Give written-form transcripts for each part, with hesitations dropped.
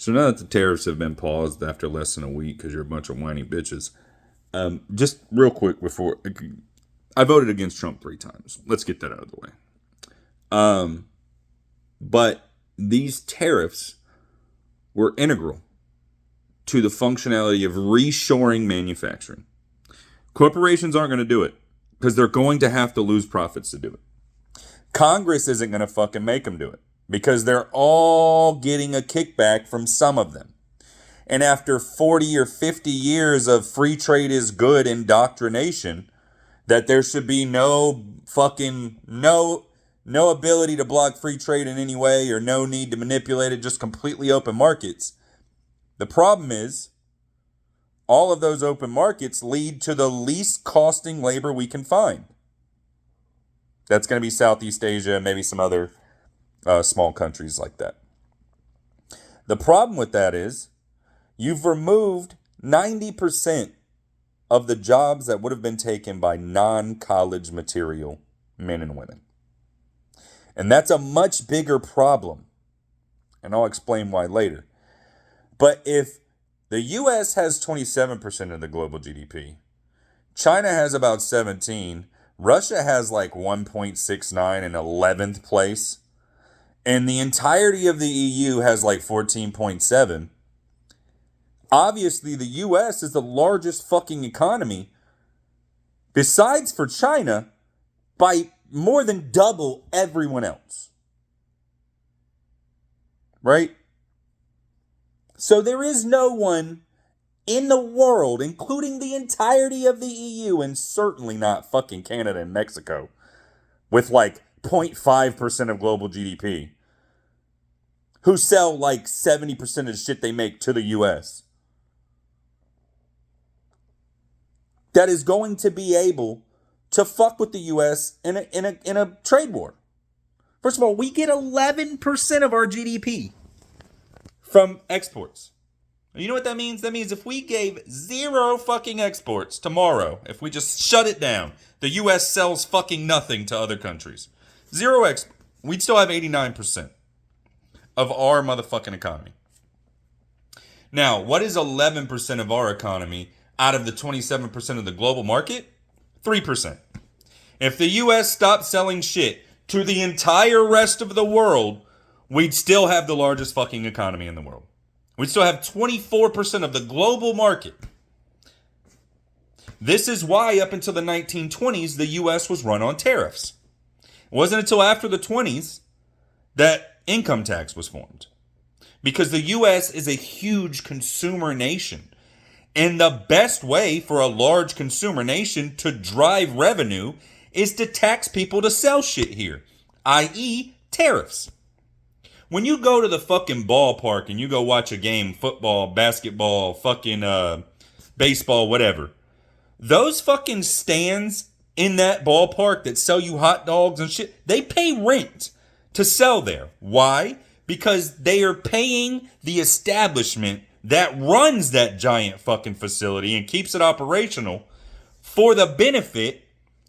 So now that the tariffs have been paused after less than a week because you're a bunch of whiny bitches, just real quick before I voted against Trump 3 times. Let's get that out of the way. But these tariffs were integral to the functionality of reshoring manufacturing. Corporations aren't going to do it because they're going to have to lose profits to do it. Congress isn't going to fucking make them do it because they're all getting a kickback from some of them. And after 40 or 50 years of free trade is good indoctrination, that there should be no ability to block free trade in any way or no need to manipulate it, just completely open markets. The problem is all of those open markets lead to the least costing labor we can find. That's going to be Southeast Asia, maybe some other small countries like that. The problem with that is you've removed 90% of the jobs that would have been taken by non-college material men and women. And that's a much bigger problem. And I'll explain why later. But if the US has 27% of the global GDP, China has about 17, Russia has like 1.69 in 11th place, and the entirety of the EU has like 14.7. Obviously, the US is the largest fucking economy, besides for China, by more than double everyone else. Right? So there is no one in the world, including the entirety of the EU, and certainly not fucking Canada and Mexico, with like 0.5% of global GDP, who sell like 70% of the shit they make to the US, that is going to be able to fuck with the US in a trade war. First of all, we get 11% of our GDP from exports. You know what that means? That means if we gave zero fucking exports tomorrow, if we just shut it down, the US sells fucking nothing to other countries. Zero exports. We'd still have 89% of our motherfucking economy. Now, what is 11% of our economy out of the 27% of the global market? 3%. If the US stopped selling shit to the entire rest of the world, we'd still have the largest fucking economy in the world. We'd still have 24% of the global market. This is why up until the 1920s, the US was run on tariffs. It wasn't until after the 20s that income tax was formed. Because the US is a huge consumer nation. And the best way for a large consumer nation to drive revenue is to tax people to sell shit here, i.e. tariffs. When you go to the fucking ballpark and you go watch a game, football, basketball, fucking baseball, whatever, those fucking stands in that ballpark that sell you hot dogs and shit, they pay rent to sell there. Why? Because they are paying the establishment that runs that giant fucking facility and keeps it operational for the benefit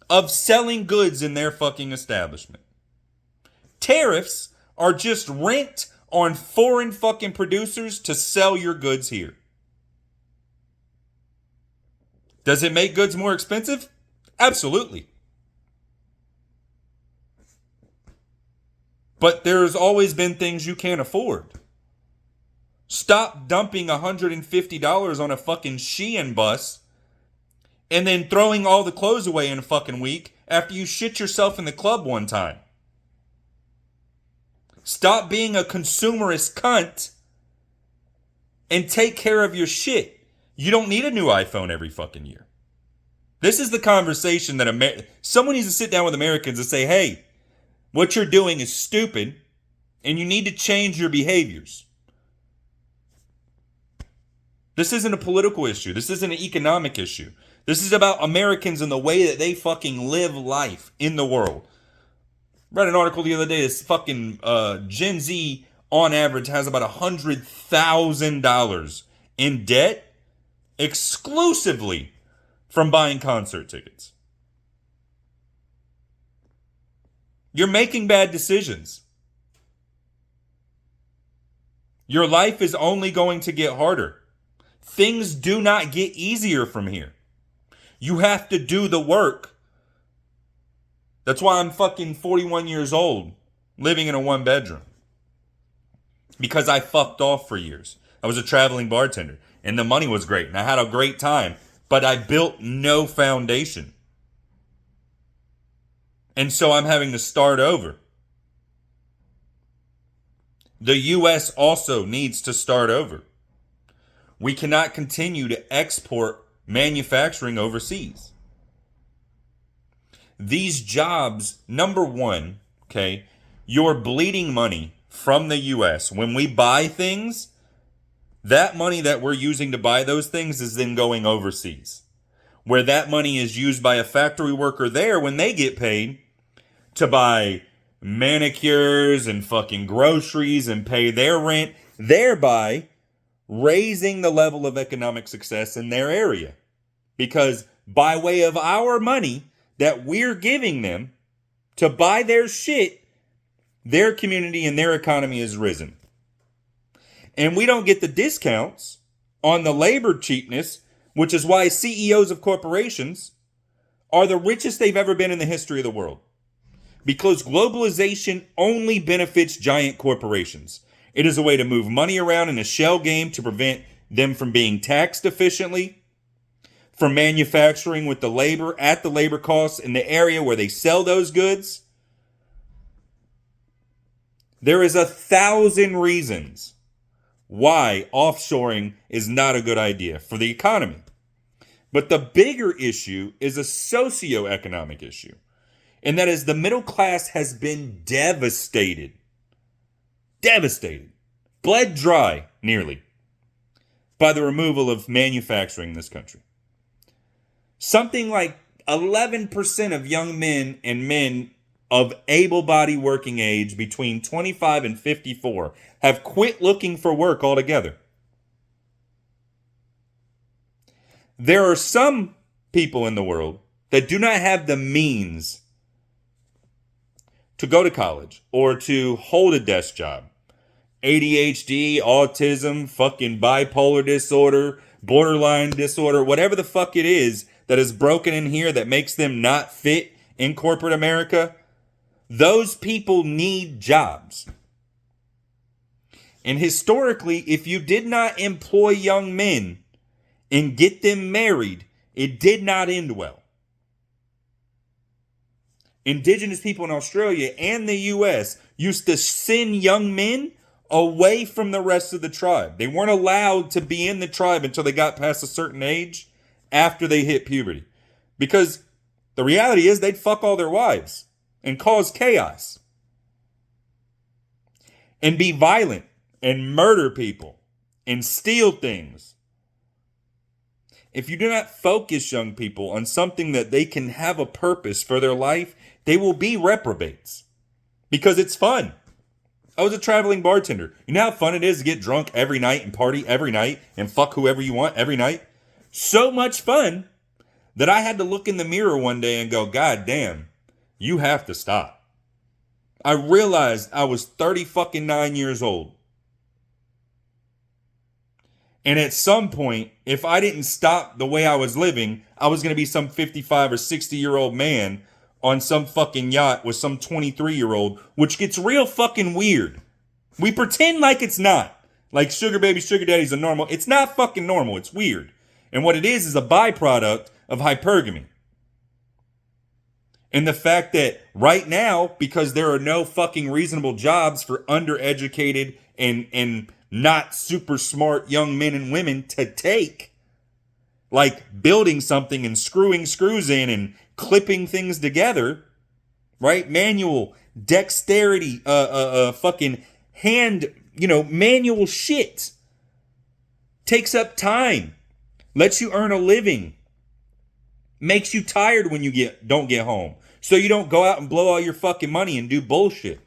of selling goods in their fucking establishment. Tariffs are just rent on foreign fucking producers to sell your goods here. Does it make goods more expensive? Absolutely. But there's always been things you can't afford. Stop dumping $150 on a fucking Shein bus and then throwing all the clothes away in a fucking week after you shit yourself in the club one time. Stop being a consumerist cunt and take care of your shit. You don't need a new iPhone every fucking year. This is the conversation that someone needs to sit down with Americans and say, hey, what you're doing is stupid and you need to change your behaviors. This isn't a political issue. This isn't an economic issue. This is about Americans and the way that they fucking live life in the world. Read an article the other day. This fucking Gen Z, on average, has about $100,000 in debt exclusively from buying concert tickets. You're making bad decisions. Your life is only going to get harder. Things do not get easier from here. You have to do the work. That's why I'm fucking 41 years old, living in a one bedroom. Because I fucked off for years. I was a traveling bartender, and the money was great, and I had a great time, but I built no foundation. And so I'm having to start over. The U.S. also needs to start over. We cannot continue to export manufacturing overseas. These jobs, number one, okay, you're bleeding money from the U.S. When we buy things, that money that we're using to buy those things is then going overseas, where that money is used by a factory worker there when they get paid to buy manicures and fucking groceries and pay their rent, thereby raising the level of economic success in their area. Because by way of our money that we're giving them to buy their shit, their community and their economy has risen. And we don't get the discounts on the labor cheapness, which is why CEOs of corporations are the richest they've ever been in the history of the world. Because globalization only benefits giant corporations. It is a way to move money around in a shell game to prevent them from being taxed efficiently, from manufacturing with the labor at the labor costs in the area where they sell those goods. There is 1,000 reasons why offshoring is not a good idea for the economy. But the bigger issue is a socioeconomic issue. And that is the middle class has been devastated. Devastated. Bled dry, nearly, by the removal of manufacturing in this country. Something like 11% of young men and men of able-bodied working age between 25 and 54 have quit looking for work altogether. There are some people in the world that do not have the means to go to college or to hold a desk job. ADHD, autism, fucking bipolar disorder, borderline disorder, whatever the fuck it is that is broken in here that makes them not fit in corporate America. Those people need jobs. And historically, if you did not employ young men and get them married, it did not end well. Indigenous people in Australia and the US used to send young men away from the rest of the tribe. They weren't allowed to be in the tribe until they got past a certain age after they hit puberty. Because the reality is they'd fuck all their wives and cause chaos and be violent and murder people and steal things. If you do not focus young people on something that they can have a purpose for their life, they will be reprobates because it's fun. I was a traveling bartender. You know how fun it is to get drunk every night and party every night and fuck whoever you want every night? So much fun that I had to look in the mirror one day and go, God damn, you have to stop. I realized I was 39 years old. And at some point, if I didn't stop the way I was living, I was going to be some 55 or 60-year-old man on some fucking yacht with some 23-year-old, which gets real fucking weird. We pretend like it's not. Like sugar babies, sugar daddies are normal. It's not fucking normal. It's weird. And what it is a byproduct of hypergamy. And the fact that right now, because there are no fucking reasonable jobs for undereducated and not super smart young men and women to take, like building something and screwing screws in and clipping things together, right? Manual dexterity, fucking hand, manual shit takes up time, lets you earn a living, makes you tired when you don't get home, so you don't go out and blow all your fucking money and do bullshit.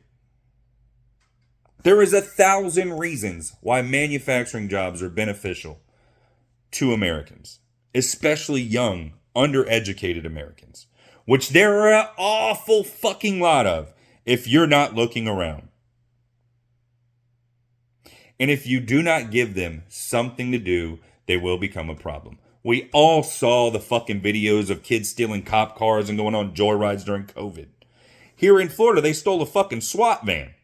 There is 1,000 reasons why manufacturing jobs are beneficial to Americans, especially young, undereducated Americans, which there are an awful fucking lot of if you're not looking around. And if you do not give them something to do, they will become a problem. We all saw the fucking videos of kids stealing cop cars and going on joyrides during COVID. Here in Florida, they stole a fucking SWAT van.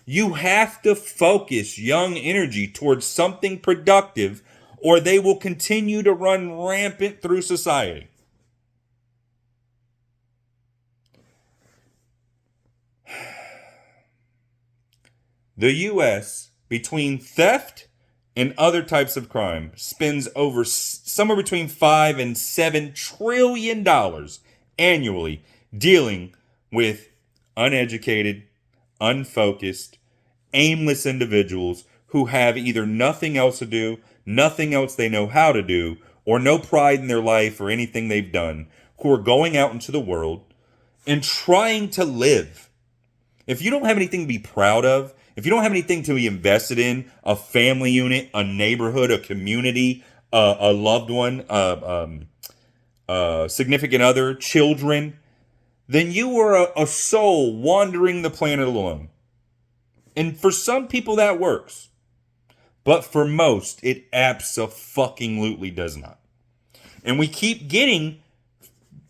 You have to focus young energy towards something productive, or they will continue to run rampant through society. The U.S., between theft and other types of crime, spends over somewhere between $5 and $7 trillion annually dealing with uneducated, unfocused, aimless individuals who have either nothing else to do, nothing else they know how to do, or no pride in their life or anything they've done, who are going out into the world and trying to live. If you don't have anything to be proud of, if you don't have anything to be invested in, a family unit, a neighborhood, a community, a loved one, significant other, children, then you are a soul wandering the planet alone. And for some people that works. But for most, it abso-fucking-lutely does not. And we keep getting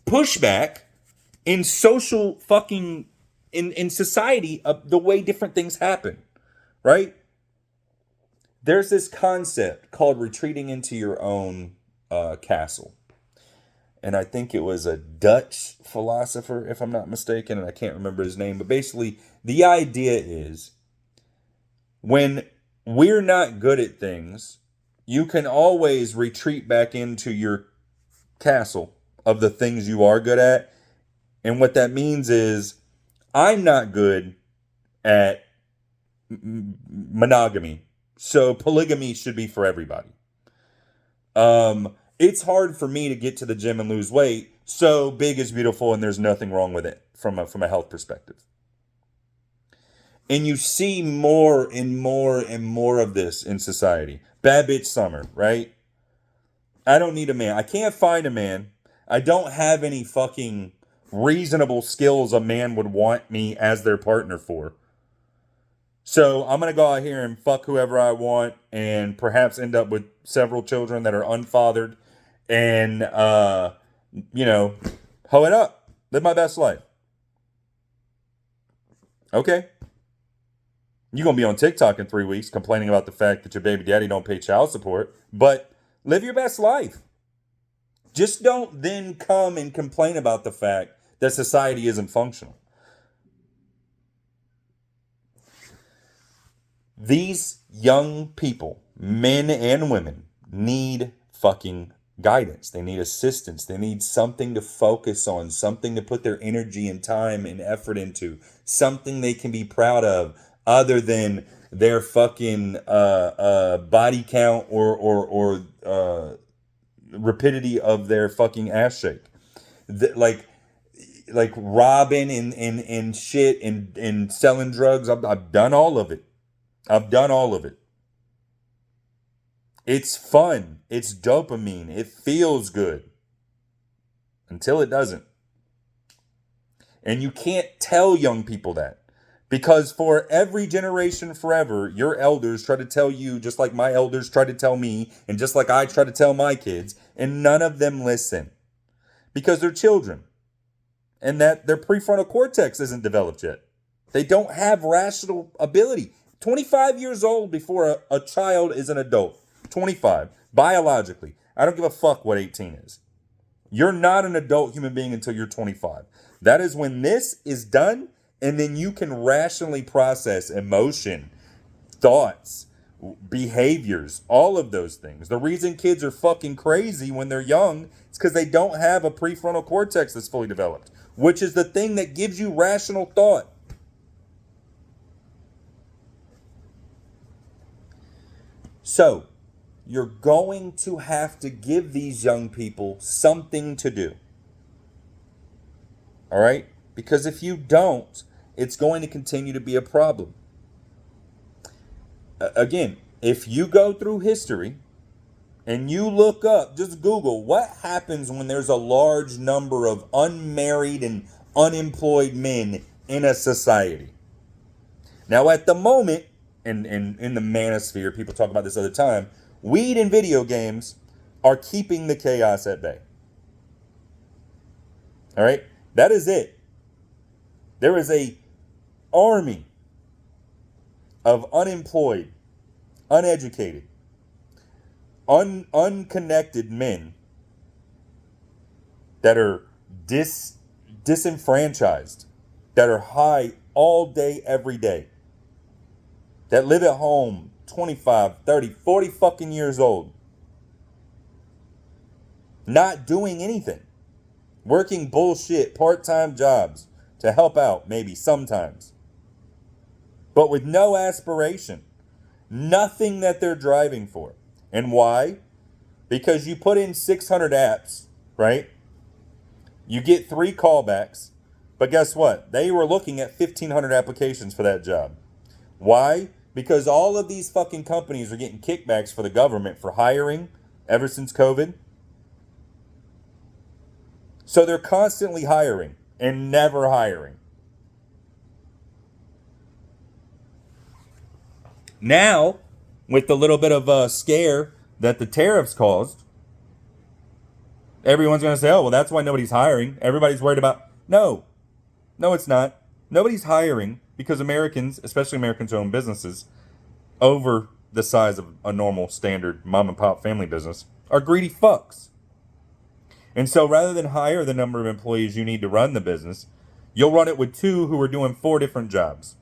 pushback in social fucking, in society, of the way different things happen. Right? There's this concept called retreating into your own castle. And I think it was a Dutch philosopher, if I'm not mistaken, and I can't remember his name. But basically, the idea is, when we're not good at things, you can always retreat back into your castle of the things you are good at. And what that means is, I'm not good at monogamy, so polygamy should be for everybody. It's hard for me to get to the gym and lose weight, so big is beautiful and there's nothing wrong with it from a health perspective. And you see more and more and more of this in society. Bad bitch summer, right? I don't need a man. I can't find a man. I don't have any fucking reasonable skills a man would want me as their partner for. So I'm going to go out here and fuck whoever I want and perhaps end up with several children that are unfathered and, hoe it up. Live my best life. Okay. You're going to be on TikTok in 3 weeks complaining about the fact that your baby daddy don't pay child support, but live your best life. Just don't then come and complain about the fact that society isn't functional. These young people, men and women, need fucking guidance. They need assistance. They need something to focus on, something to put their energy and time and effort into, something they can be proud of other than their fucking body count or rapidity of their fucking ass shake. Like robbing and shit and selling drugs. I've done all of it. It's fun. It's dopamine. It feels good. Until it doesn't. And you can't tell young people that. Because for every generation forever, your elders try to tell you, just like my elders try to tell me, and just like I try to tell my kids, and none of them listen. Because they're children. And that their prefrontal cortex isn't developed yet. They don't have rational ability. 25 years old before a child is an adult. 25. Biologically. I don't give a fuck what 18 is. You're not an adult human being until you're 25. That is when this is done, and then you can rationally process emotion, thoughts, behaviors, all of those things. The reason kids are fucking crazy when they're young is because they don't have a prefrontal cortex that's fully developed, which is the thing that gives you rational thought. So, you're going to have to give these young people something to do. All right? Because if you don't, it's going to continue to be a problem. Again, if you go through history and you look up, just Google, what happens when there's a large number of unmarried and unemployed men in a society? Now, at the moment, and in the manosphere, people talk about this all the time, weed and video games are keeping the chaos at bay. All right? That is it. There is a army of unemployed, uneducated, unconnected men that are disenfranchised, that are high all day, every day, that live at home 25, 30, 40 fucking years old, not doing anything, working bullshit part-time jobs to help out maybe sometimes, but with no aspiration, nothing that they're driving for. And why? Because you put in 600 apps, right? You get 3 callbacks, but guess what? They were looking at 1,500 applications for that job. Why? Because all of these fucking companies are getting kickbacks for the government for hiring ever since COVID. So they're constantly hiring and never hiring. Now, with the little bit of a scare that the tariffs caused, everyone's going to say, oh, well, that's why nobody's hiring. Everybody's worried about... No, it's not. Nobody's hiring because Americans, especially Americans who own businesses, over the size of a normal standard mom and pop family business, are greedy fucks. And so rather than hire the number of employees you need to run the business, you'll run it with 2 who are doing 4 different jobs.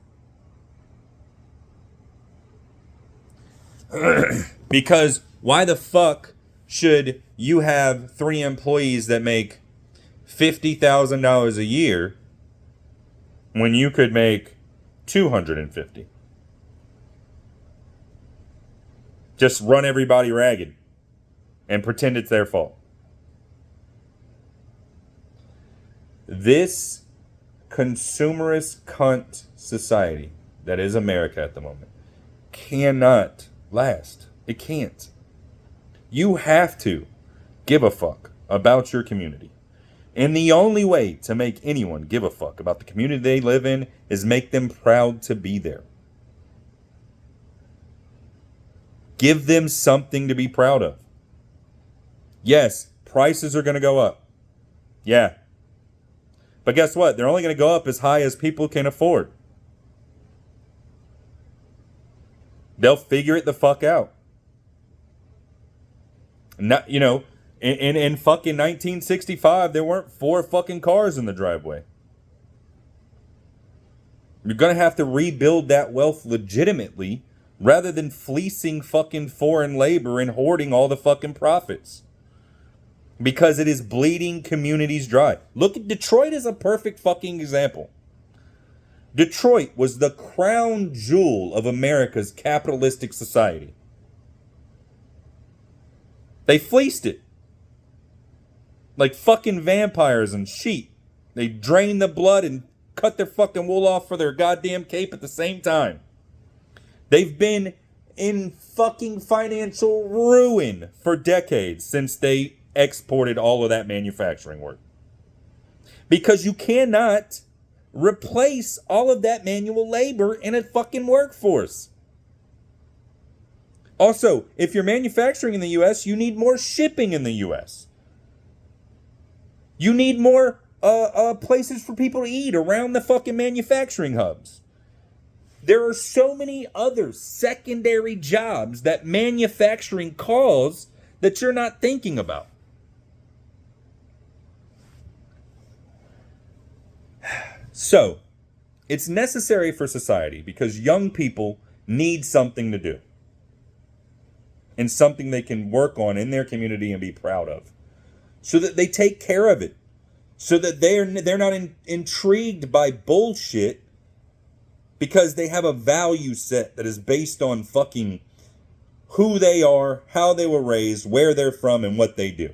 Because why the fuck should you have 3 employees that make $50,000 a year when you could make $250? Just run everybody ragged and pretend it's their fault. This consumerist cunt society that is America at the moment cannot last. It can't. You have to give a fuck about your community. And the only way to make anyone give a fuck about the community they live in is make them proud to be there. Give them something to be proud of. Yes, prices are going to go up. Yeah. But guess what? They're only going to go up as high as people can afford. They'll figure it the fuck out. Not, in fucking 1965, there weren't 4 fucking cars in the driveway. You're going to have to rebuild that wealth legitimately rather than fleecing fucking foreign labor and hoarding all the fucking profits. Because it is bleeding communities dry. Look at Detroit as a perfect fucking example. Detroit was the crown jewel of America's capitalistic society. They fleeced it. Like fucking vampires and sheep. They drained the blood and cut their fucking wool off for their goddamn cape at the same time. They've been in fucking financial ruin for decades since they exported all of that manufacturing work. Because you cannot replace all of that manual labor in a fucking workforce. Also, if you're manufacturing in the U.S., you need more shipping in the U.S. You need more places for people to eat around the fucking manufacturing hubs. There are so many other secondary jobs that manufacturing calls that you're not thinking about. So, it's necessary for society because young people need something to do. And something they can work on in their community and be proud of. So that they take care of it. So that they're not intrigued by bullshit because they have a value set that is based on fucking who they are, how they were raised, where they're from, and what they do.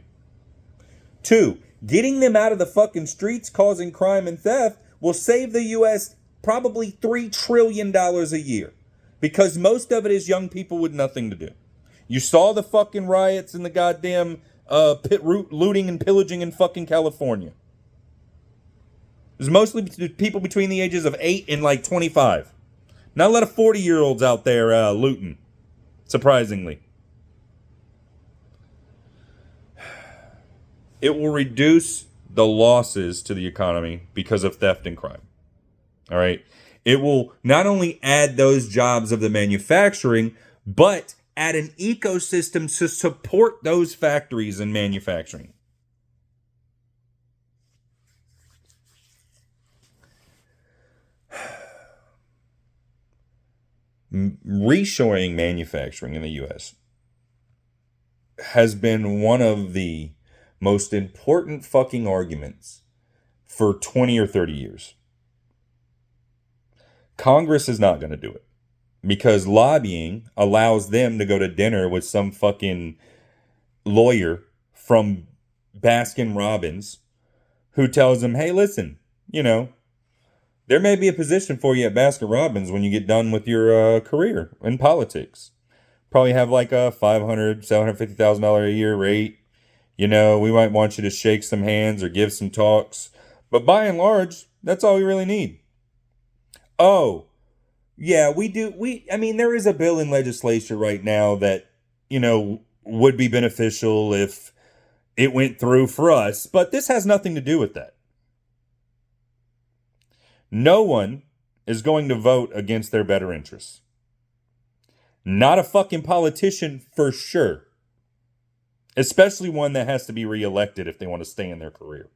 2, getting them out of the fucking streets causing crime and theft will save the U.S. probably $3 trillion a year. Because most of it is young people with nothing to do. You saw the fucking riots and the goddamn looting and pillaging in fucking California. It was mostly people between the ages of 8 and like 25. Not a lot of 40-year-olds out there looting, surprisingly. It will reduce the losses to the economy because of theft and crime. All right. It will not only add those jobs of the manufacturing, but add an ecosystem to support those factories and manufacturing. Reshoring manufacturing in the U.S. has been one of the most important fucking arguments for 20 or 30 years. Congress is not going to do it because lobbying allows them to go to dinner with some fucking lawyer from Baskin Robbins who tells them, hey, listen, there may be a position for you at Baskin Robbins when you get done with your career in politics. Probably have like a $500,000, $750,000 a year rate. We might want you to shake some hands or give some talks. But by and large, that's all we really need. Oh, yeah, we do. There is a bill in legislature right now that, would be beneficial if it went through for us. But this has nothing to do with that. No one is going to vote against their better interests. Not a fucking politician for sure. Especially one that has to be reelected if they want to stay in their career.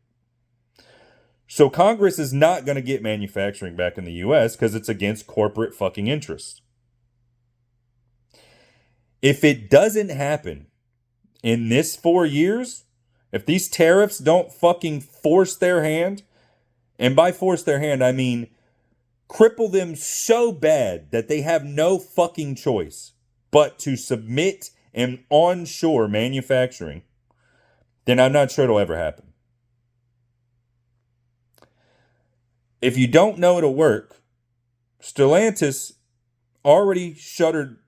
So Congress is not going to get manufacturing back in the U.S. because it's against corporate fucking interests. If it doesn't happen in this 4 years, if these tariffs don't fucking force their hand, and by force their hand, I mean cripple them so bad that they have no fucking choice but to submit and onshore manufacturing, then I'm not sure it'll ever happen. If you don't know it'll work, Stellantis already shuttered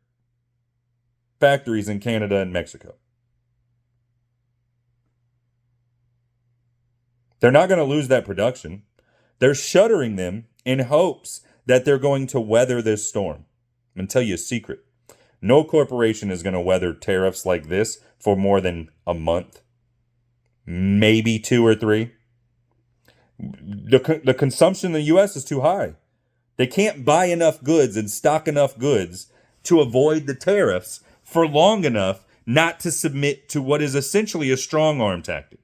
factories in Canada and Mexico. They're not going to lose that production. They're shuttering them in hopes that they're going to weather this storm. I'm going to tell you a secret. No corporation is going to weather tariffs like this for more than a month. Maybe 2 or 3. The consumption in the U.S. is too high. They can't buy enough goods and stock enough goods to avoid the tariffs for long enough not to submit to what is essentially a strong arm tactic.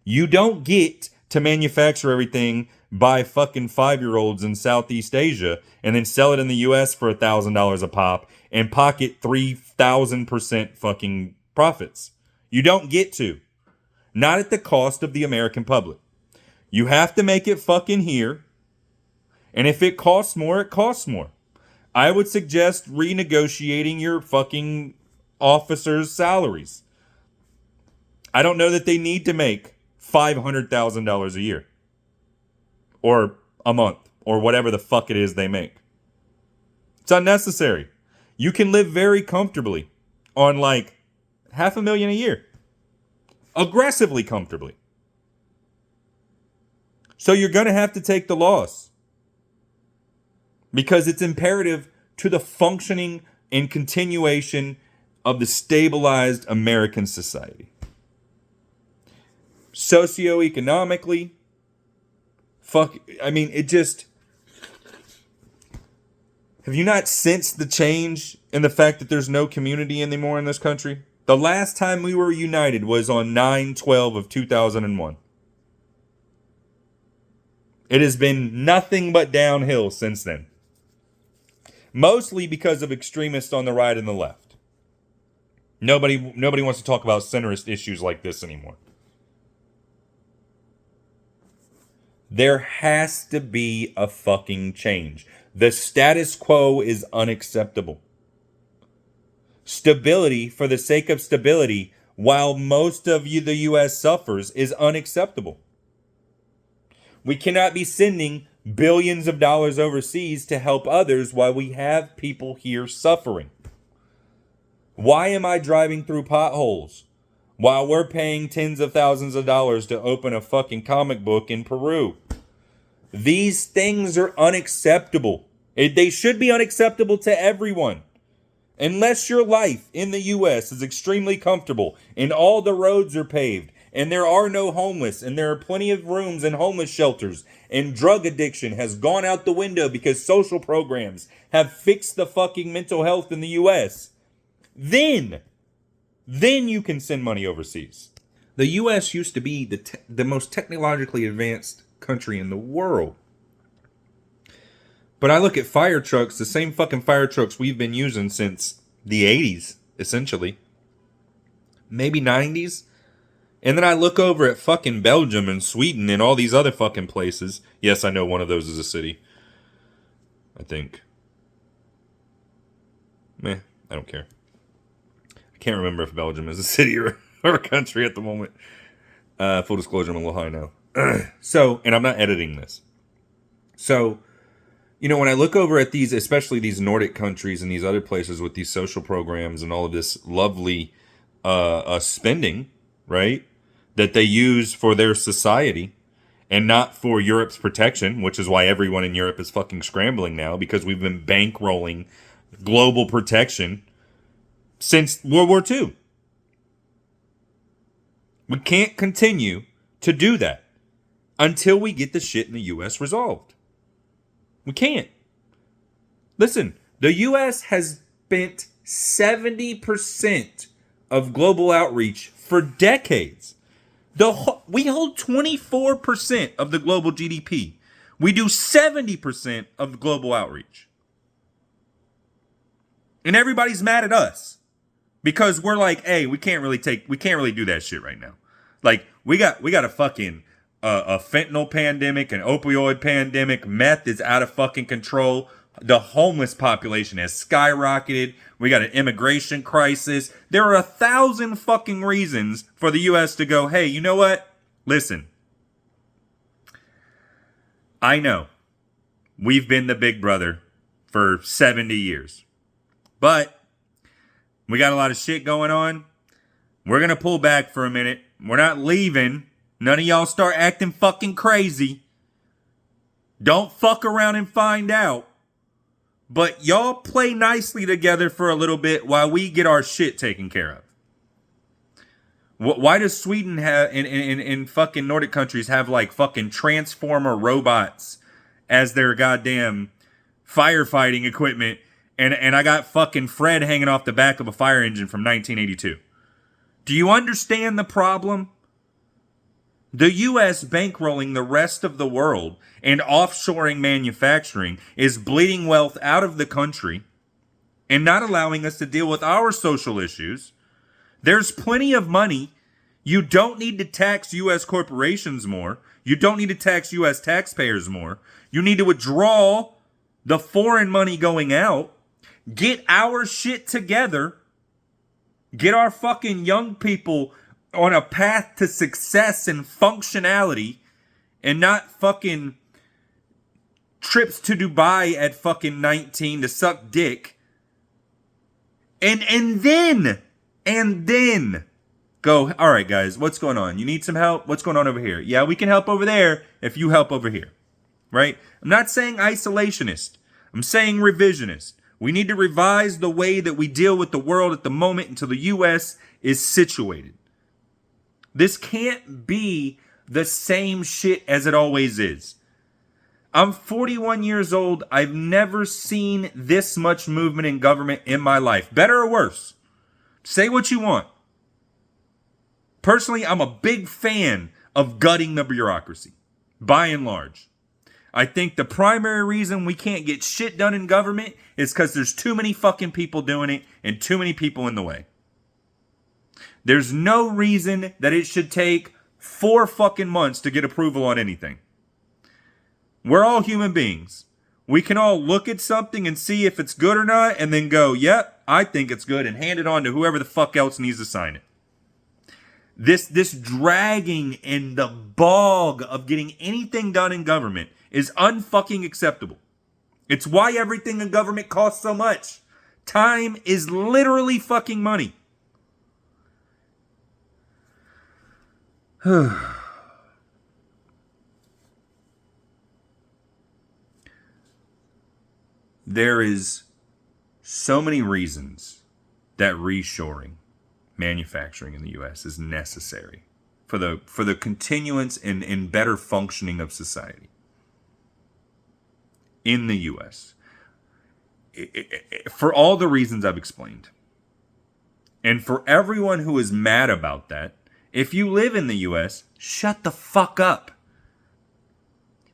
You don't get to manufacture everything by fucking 5-year-olds in Southeast Asia and then sell it in the U.S. for $1,000 a pop and pocket 3,000% fucking profits. You don't get to. Not at the cost of the American public. You have to make it fucking here. And if it costs more, it costs more. I would suggest renegotiating your fucking officers' salaries. I don't know that they need to make $500,000 a year. Or a month. Or whatever the fuck it is they make. It's unnecessary. You can live very comfortably on like $500,000 a year. Aggressively comfortably. So you're going to have to take the loss. Because it's imperative to the functioning and continuation of the stabilized American society. Socioeconomically, it just... Have you not sensed the change in the fact that there's no community anymore in this country? The last time we were united was on 9/12 of 2001. It has been nothing but downhill since then. Mostly because of extremists on the right and the left. Nobody wants to talk about centrist issues like this anymore. There has to be a fucking change. The status quo is unacceptable. Stability for the sake of stability, while most of the U.S. suffers, is unacceptable. We cannot be sending billions of dollars overseas to help others while we have people here suffering. Why am I driving through potholes while we're paying tens of thousands of dollars to open a fucking comic book in Peru? These things are unacceptable. They should be unacceptable to everyone. Unless your life in the U.S. is extremely comfortable and all the roads are paved and there are no homeless and there are plenty of rooms in homeless shelters and drug addiction has gone out the window because social programs have fixed the fucking mental health in the U.S., then you can send money overseas. The U.S. used to be the most technologically advanced country in the world. But I look at fire trucks, the same fucking fire trucks we've been using since the 80s, essentially. Maybe 90s. And then I look over at fucking Belgium and Sweden and all these other fucking places. Yes, I know one of those is a city. I think. I don't care. I can't remember if Belgium is a city or a country at the moment. Full disclosure, I'm a little high now. So, and I'm not editing this. So, you know, when I look over at these, especially these Nordic countries and these other places with these social programs and all of this lovely spending, right, that they use for their society and not for Europe's protection, which is why everyone in Europe is fucking scrambling now because we've been bankrolling global protection since World War II. We can't continue to do that until we get the shit in the U.S. resolved. We can't. Listen, the U.S. has spent 70% of global outreach for decades. We hold 24% of the global GDP. We do 70% of global outreach. And everybody's mad at us because we're like, hey, we can't really do that shit right now. Like, we got a fucking a fentanyl pandemic, an opioid pandemic. Meth is out of fucking control. The homeless population has skyrocketed. We got an immigration crisis. There are 1,000 fucking reasons for the U.S. to go, hey, you know what? Listen, I know we've been the big brother for 70 years, but we got a lot of shit going on. We're going to pull back for a minute. We're not leaving. None of y'all start acting fucking crazy. Don't fuck around and find out. But y'all play nicely together for a little bit while we get our shit taken care of. Why does Sweden have, in fucking Nordic countries, have like fucking transformer robots as their goddamn firefighting equipment? And I got fucking Fred hanging off the back of a fire engine from 1982. Do you understand the problem? The U.S. bankrolling the rest of the world and offshoring manufacturing is bleeding wealth out of the country and not allowing us to deal with our social issues. There's plenty of money. You don't need to tax U.S. corporations more. You don't need to tax U.S. taxpayers more. You need to withdraw the foreign money going out. Get our shit together. Get our fucking young people on a path to success and functionality and not fucking trips to Dubai at fucking 19 to suck dick. And then go, all right, guys, what's going on? You need some help? What's going on over here? Yeah, we can help over there if you help over here, right? I'm not saying isolationist. I'm saying revisionist. We need to revise the way that we deal with the world at the moment until the U.S. is situated. This can't be the same shit as it always is. I'm 41 years old. I've never seen this much movement in government in my life. Better or worse? Say what you want. Personally, I'm a big fan of gutting the bureaucracy, by and large. I think the primary reason we can't get shit done in government is because there's too many fucking people doing it and too many people in the way. There's no reason that it should take 4 fucking months to get approval on anything. We're all human beings. We can all look at something and see if it's good or not and then go, yep, I think it's good, and hand it on to whoever the fuck else needs to sign it. This dragging in the bog of getting anything done in government is unfucking acceptable. It's why everything in government costs so much. Time is literally fucking money. There is so many reasons that reshoring manufacturing in the U.S. is necessary for the continuance and better functioning of society in the U.S. For all the reasons I've explained. And for everyone who is mad about that, if you live in the U.S., shut the fuck up.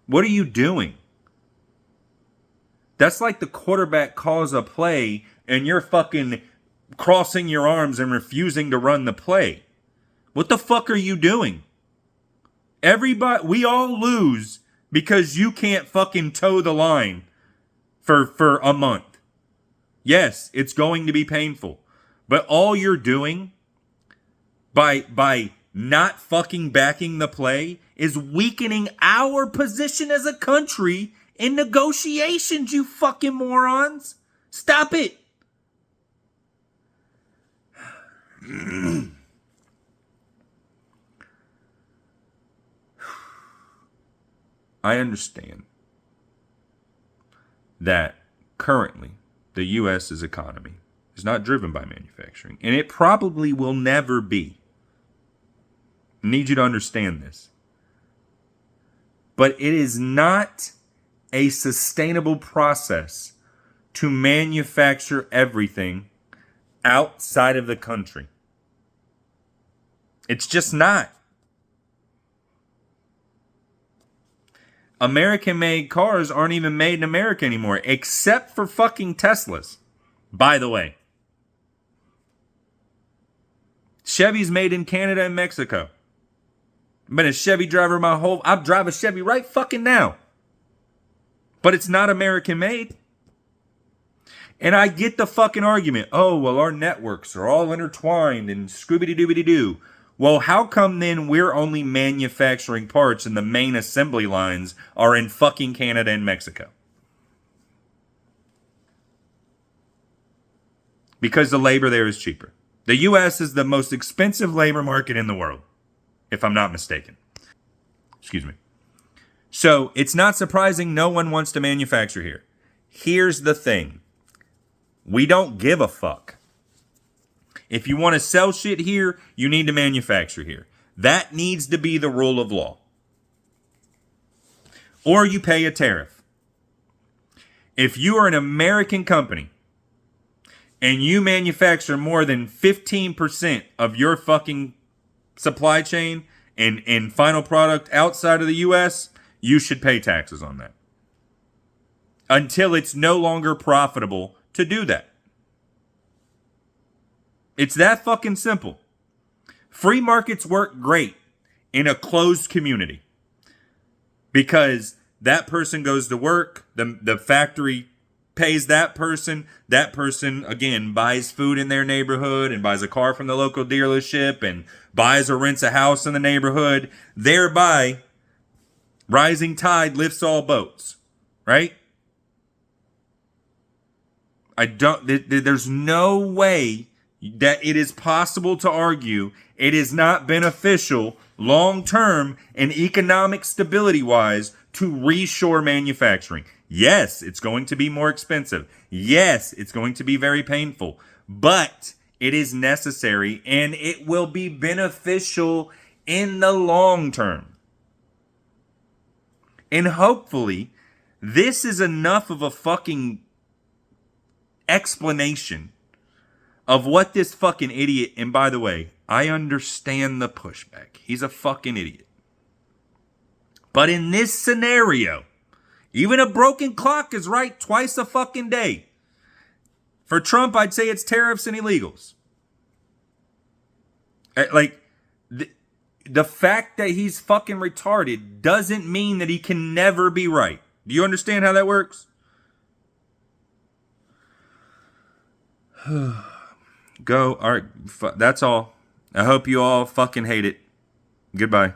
What are you doing? That's like the quarterback calls a play and you're fucking crossing your arms and refusing to run the play. What the fuck are you doing? We all lose because you can't fucking toe the line for a month. Yes, it's going to be painful. But all you're doing by not fucking backing the play is weakening our position as a country in negotiations, you fucking morons. Stop it. I understand that currently the U.S.'s economy is not driven by manufacturing, and it probably will never be. I need you to understand this. But it is not a sustainable process to manufacture everything outside of the country. It's just not. American-made cars aren't even made in America anymore, except for fucking Teslas, by the way. Chevy's made in Canada and Mexico. I've been a Chevy driver I drive a Chevy right fucking now. But it's not American-made. And I get the fucking argument. Oh, well, our networks are all intertwined and scooby-doo-doo-doo. Well, how come then we're only manufacturing parts and the main assembly lines are in fucking Canada and Mexico? Because the labor there is cheaper. The U.S. is the most expensive labor market in the world, if I'm not mistaken. Excuse me. So it's not surprising no one wants to manufacture here. Here's the thing. We don't give a fuck. If you want to sell shit here, you need to manufacture here. That needs to be the rule of law. Or you pay a tariff. If you are an American company and you manufacture more than 15% of your fucking supply chain and final product outside of the U.S., you should pay taxes on that. Until it's no longer profitable to do that. It's that fucking simple. Free markets work great in a closed community because that person goes to work, the factory pays that person, again, buys food in their neighborhood and buys a car from the local dealership and buys or rents a house in the neighborhood, thereby rising tide lifts all boats, right? There's no way that it is possible to argue it is not beneficial long-term and economic stability-wise to reshore manufacturing. Yes, it's going to be more expensive. Yes, it's going to be very painful. But it is necessary and it will be beneficial in the long term. And hopefully, this is enough of a fucking explanation of what this fucking idiot, and by the way, I understand the pushback. He's a fucking idiot. But in this scenario, even a broken clock is right twice a fucking day. For Trump, I'd say it's tariffs and illegals. Like, the fact that he's fucking retarded doesn't mean that he can never be right. Do you understand how that works? Go. All right. That's all. I hope you all fucking hate it. Goodbye.